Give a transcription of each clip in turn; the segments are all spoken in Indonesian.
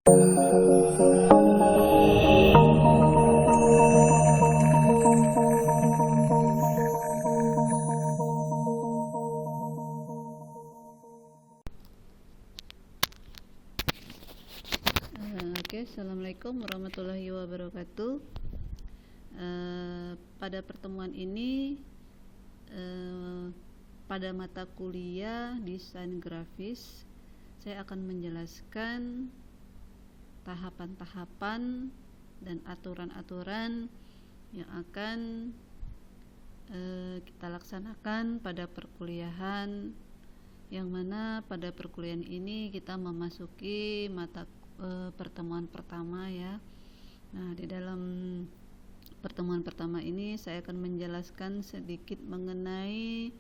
Assalamualaikum warahmatullahi wabarakatuh. Pada pertemuan ini pada mata kuliah desain grafis, saya akan menjelaskan tahapan-tahapan dan aturan-aturan yang akan kita laksanakan pada perkuliahan, yang mana pada perkuliahan ini kita memasuki mata pertemuan pertama ya. Nah, di dalam pertemuan pertama ini saya akan menjelaskan sedikit mengenai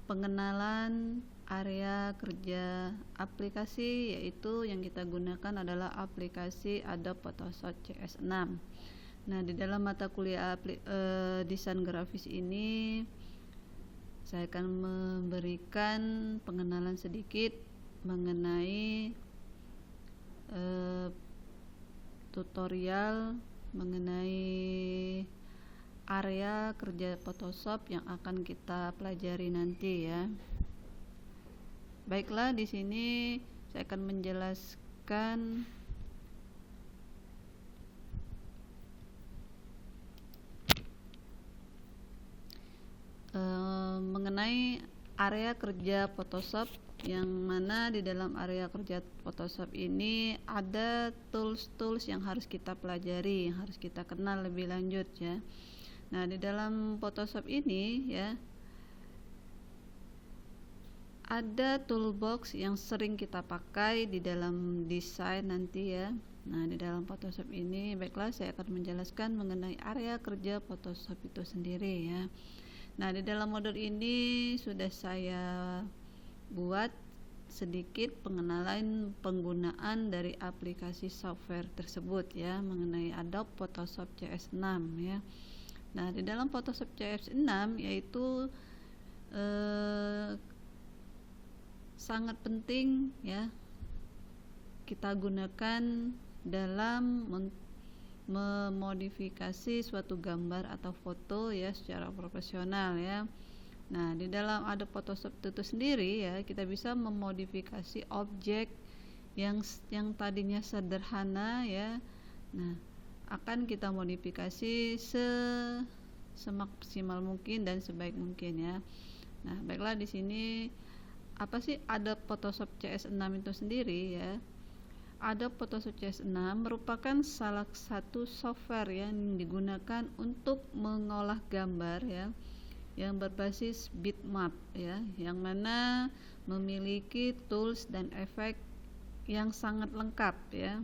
pengenalan area kerja aplikasi, yaitu yang kita gunakan adalah aplikasi Adobe Photoshop CS6. Nah, di dalam mata kuliah desain grafis ini saya akan memberikan pengenalan sedikit mengenai tutorial mengenai area kerja Photoshop yang akan kita pelajari nanti ya. Baiklah, di sini saya akan menjelaskan mengenai area kerja Photoshop, yang mana di dalam area kerja Photoshop ini ada tools-tools yang harus kita pelajari, yang harus kita kenal lebih lanjut ya. Nah, di dalam Photoshop ini ya ada toolbox yang sering kita pakai di dalam desain nanti ya. Nah, di dalam Photoshop ini, baiklah, saya akan menjelaskan mengenai area kerja Photoshop itu sendiri ya. Nah, di dalam modul ini sudah saya buat sedikit pengenalan penggunaan dari aplikasi software tersebut ya, mengenai Adobe Photoshop CS6 ya. Nah, di dalam Photoshop CS6 yaitu sangat penting ya kita gunakan dalam memodifikasi suatu gambar atau foto ya secara profesional ya. Nah, di dalam Adobe Photoshop itu sendiri ya, kita bisa memodifikasi objek yang tadinya sederhana ya. Nah, akan kita modifikasi semaksimal mungkin dan sebaik mungkin ya. Nah, baiklah, di sini apa sih Adobe Photoshop CS6 itu sendiri ya? Adobe Photoshop CS6 merupakan salah satu software yang digunakan untuk mengolah gambar ya, yang berbasis bitmap ya, yang mana memiliki tools dan efek yang sangat lengkap ya,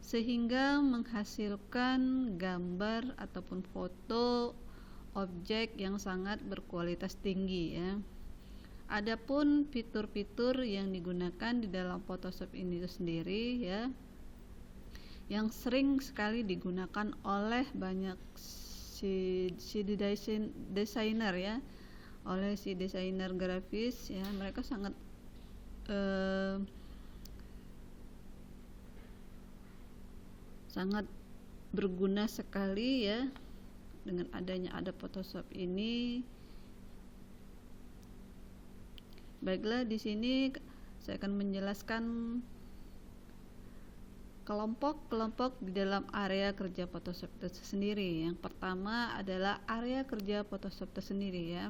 sehingga menghasilkan gambar ataupun foto objek yang sangat berkualitas tinggi ya. Adapun fitur-fitur yang digunakan di dalam Photoshop ini sendiri ya, yang sering sekali digunakan oleh banyak si desainer ya, oleh si desainer grafis ya, mereka sangat sangat berguna sekali ya dengan adanya Adobe Photoshop ini. Baiklah, di sini saya akan menjelaskan kelompok-kelompok di dalam area kerja Photoshop itu sendiri. Yang pertama adalah area kerja Photoshop itu sendiri ya.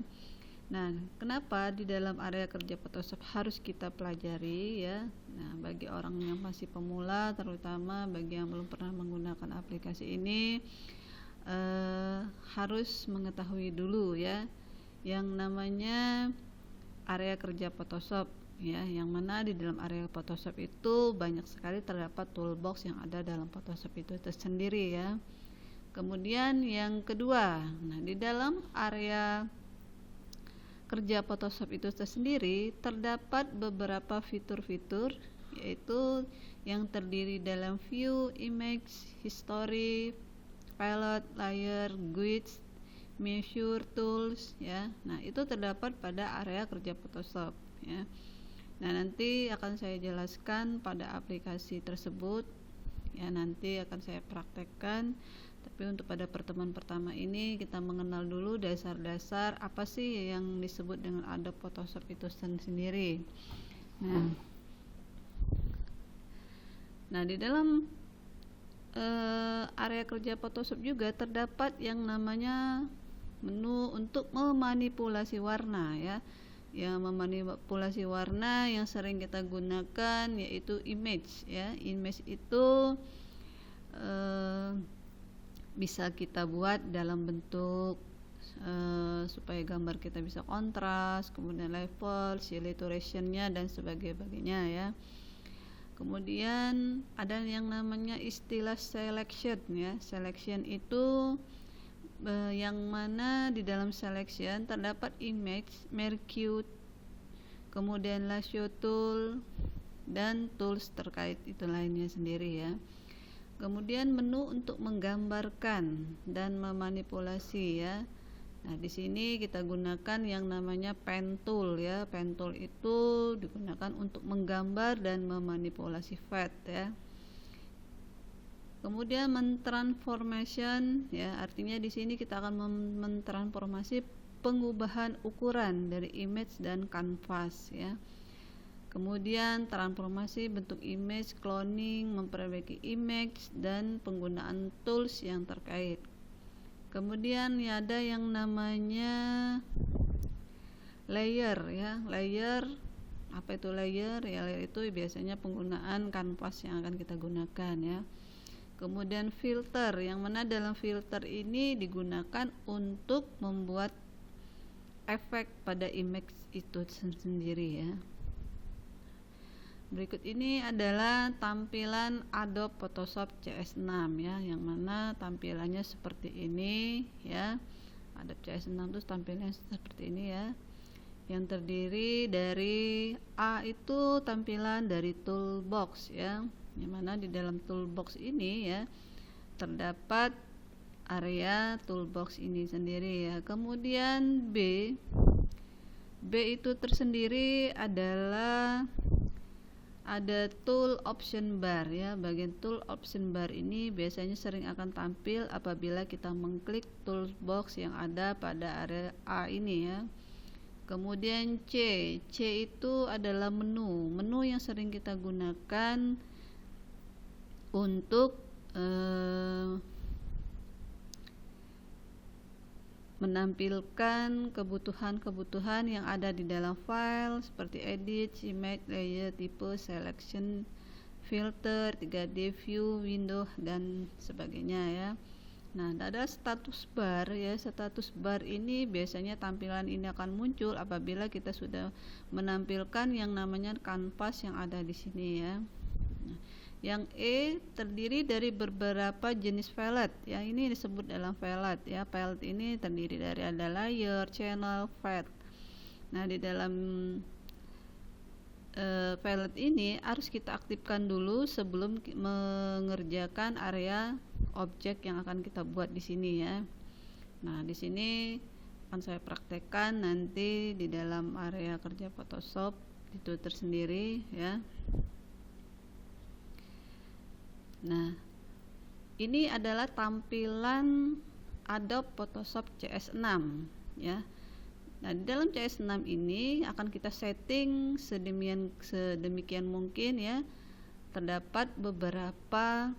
Nah, kenapa di dalam area kerja Photoshop harus kita pelajari ya? Nah, bagi orang yang masih pemula, terutama bagi yang belum pernah menggunakan aplikasi ini, harus mengetahui dulu ya yang namanya area kerja Photoshop ya, yang mana di dalam area Photoshop itu banyak sekali terdapat toolbox yang ada dalam Photoshop itu sendiri ya. Kemudian yang kedua, nah di dalam area kerja Photoshop itu sendiri terdapat beberapa fitur-fitur, yaitu yang terdiri dalam view, image, history, palette, layer, guides, measure, tools ya. Nah, itu terdapat pada area kerja Photoshop ya. Nah, nanti akan saya jelaskan pada aplikasi tersebut ya, nanti akan saya praktekkan. Tapi untuk pada pertemuan pertama ini kita mengenal dulu dasar-dasar apa sih yang disebut dengan Adobe Photoshop itu sendiri. Nah, di dalam area kerja Photoshop juga terdapat yang namanya menu untuk memanipulasi warna, ya. Yang memanipulasi warna yang sering kita gunakan yaitu image, ya. Image itu bisa kita buat dalam bentuk supaya gambar kita bisa kontras, kemudian level, saturation-nya dan sebagainya, ya. Kemudian ada yang namanya istilah selection, ya. Selection itu yang mana di dalam selection terdapat image, merge, kemudian lasso tool dan tools terkait itu lainnya sendiri, ya. Kemudian menu untuk menggambarkan dan memanipulasi, ya. Nah, di sini kita gunakan yang namanya pen tool, ya. Pen tool itu digunakan untuk menggambar dan memanipulasi fade, ya. Kemudian mentransformation, ya, artinya di sini kita akan mentransformasi pengubahan ukuran dari image dan kanvas, ya. Kemudian transformasi bentuk image, cloning, memperbaiki image dan penggunaan tools yang terkait. Kemudian ya, ada yang namanya layer, ya. Layer, apa itu layer? Ya, layer itu biasanya penggunaan kanvas yang akan kita gunakan, ya. Kemudian filter, yang mana dalam filter ini digunakan untuk membuat efek pada image itu sendiri, ya. Berikut ini adalah tampilan Adobe Photoshop CS6, ya, yang mana tampilannya seperti ini, ya. Adobe CS6 itu tampilannya seperti ini, ya. Yang terdiri dari A itu tampilan dari toolbox, ya. Yang mana di dalam toolbox ini, ya, terdapat area toolbox ini sendiri, ya. Kemudian B itu tersendiri adalah ada tool option bar, ya. Bagian tool option bar ini biasanya sering akan tampil apabila kita mengklik toolbox yang ada pada area A ini, ya. Kemudian C itu adalah menu yang sering kita gunakan untuk menampilkan kebutuhan-kebutuhan yang ada di dalam file seperti edit, image, layer, type, selection, filter, 3D view, window dan sebagainya, ya. Nah, ada status bar, ya. Status bar ini biasanya tampilan ini akan muncul apabila kita sudah menampilkan yang namanya kanvas yang ada di sini, ya. Nah, yang E terdiri dari beberapa jenis palette, ya. Ini disebut dalam palette, ya. Palette ini terdiri dari ada layer, channel, fade. Nah, di dalam palette ini harus kita aktifkan dulu sebelum mengerjakan area objek yang akan kita buat di sini, ya. Nah, di sini akan saya praktekkan nanti di dalam area kerja Photoshop itu tersendiri, ya. Nah, ini adalah tampilan Adobe Photoshop CS6, ya. Nah, di dalam CS6 ini akan kita setting sedemikian mungkin, ya. Terdapat beberapa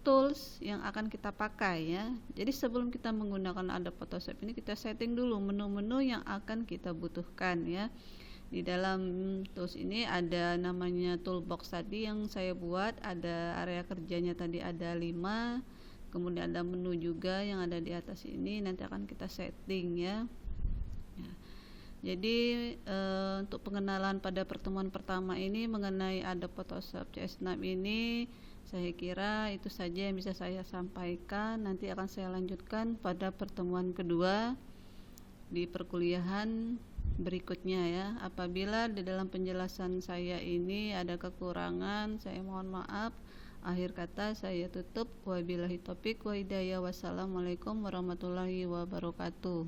tools yang akan kita pakai, ya. Jadi sebelum kita menggunakan Adobe Photoshop ini kita setting dulu menu-menu yang akan kita butuhkan, ya. Di dalam tools ini ada namanya toolbox tadi yang saya buat, ada area kerjanya tadi ada 5, kemudian ada menu juga yang ada di atas ini, nanti akan kita setting, ya. Jadi untuk pengenalan pada pertemuan pertama ini mengenai Adobe Photoshop CS6 ini saya kira itu saja yang bisa saya sampaikan. Nanti akan saya lanjutkan pada pertemuan kedua di perkuliahan berikutnya, ya. Apabila di dalam penjelasan saya ini ada kekurangan, saya mohon maaf. Akhir kata saya tutup. Wabillahi taufik wa hidayah. Wassalamualaikum warahmatullahi wabarakatuh.